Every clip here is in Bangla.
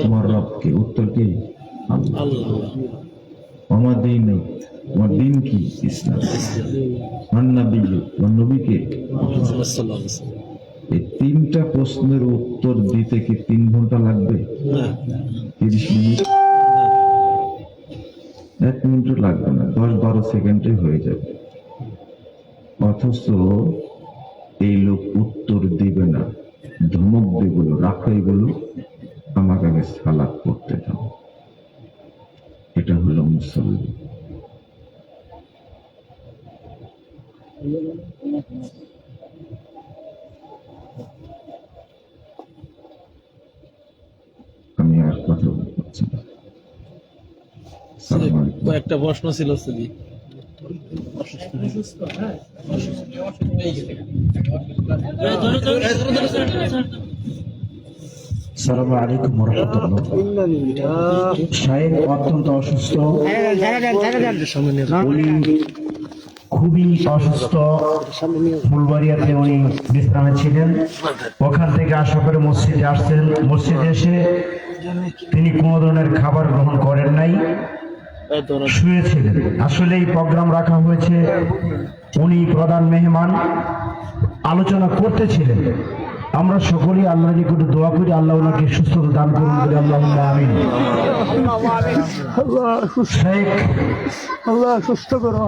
তোমার রবকে। উত্তর কি? আল্লাহ। আমার দিন, তোমার দিন কি? ইসলাম। নবীকে। এই তিনটা প্রশ্নের উত্তর দিতে কি 3 ঘন্টা লাগবে? 30 মিনিট? 1 মিনিটও লাগবে না, 10-12 সেকেন্ডে হয়ে যাবে। অথচ এই লোক উত্তর দিবে না, ধমক দিয়ে বলো, রাখো এগুলো, আমাকে আগে সালাত করতে দাও। এটা হলো মুসলমান। আমি আর কথা বলছি না। একটা প্রশ্ন ছিল আসসালামু আলাইকুম ওয়া রাহমাতুল্লাহ। শায়েখ অত্যন্ত অসুস্থ, উনি খুবই অসুস্থ। ফুলবাড়িয়াতে উনি বিশ্রামে ছিলেন, ওখান থেকে আশা করে মসজিদে আসছেন। মসজিদে এসে তিনি কোনো ধরনের খাবার গ্রহণ করেন নাই, শুয়েছিলেন। আসলে এই প্রোগ্রাম রাখা হয়েছে, উনি প্রধান মেহমান, আলোচনা করতেছিলেন। আমরা সকলেই আল্লাহর নিকটে দোয়া করি, আল্লাহ ওনাকে সুস্থতা দান করুন বলে আল্লাহুম্মা আমিন। শেখ আল্লাহ সুস্থ করো।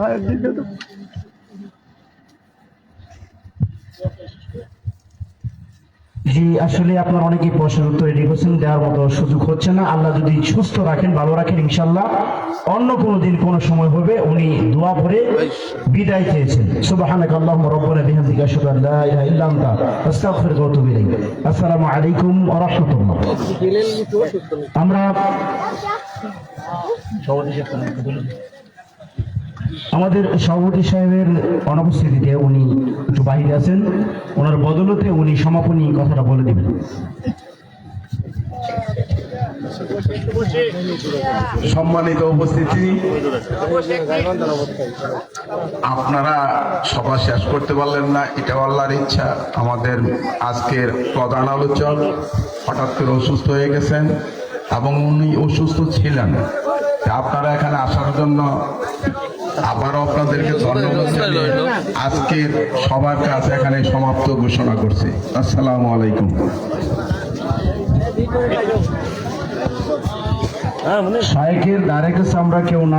জি, আসলে আপনার অনেকেই প্রশ্নের উত্তর রেডি করছেন, দেওয়ার মতো সুযোগ হচ্ছে না। আল্লাহ যদি সুস্থ রাখেন, ভালো রাখেন, ইনশাল্লাহ অন্য কোনো দিন কোনো সময় হবে। উনি দোয়া করে বিদায় চেয়েছেন। সুবহানাকা আল্লাহুম্মা রাব্বানা বিহামদিকা আশহাদু আল্লা ইলাহা ইল্লা আনতা আস্তাগফিরুকা ওয়া আতুবু ইলাইক। আসসালামু আলাইকুম ওয়া রাহমাতুল্লাহ। আমরা আমাদের সভাপতি সাহেবের অনুপস্থিতিতে উনি একটু বাইরে আছেন, ওনার বদলতে উনি সমাপনী কথাটা বলে দিবেন। সম্মানিত উপস্থিতি, আপনারা সভা শেষ করতে পারলেন না, এটা আল্লাহর ইচ্ছা। আমাদের আজকের প্রধান আলোচক হঠাৎ করে অসুস্থ হয়ে গেছেন এবং উনি অসুস্থ ছিলেন। আপনারা এখানে আসার জন্য আবারও আপনাদেরকে ধন্যবাদ জানিয়ে আজকের সবার কাছে এখানে সমাপ্ত ঘোষণা করছি। আসসালামু আলাইকুম। শায়েখের দ্বারে কাছে আমরা কেউ না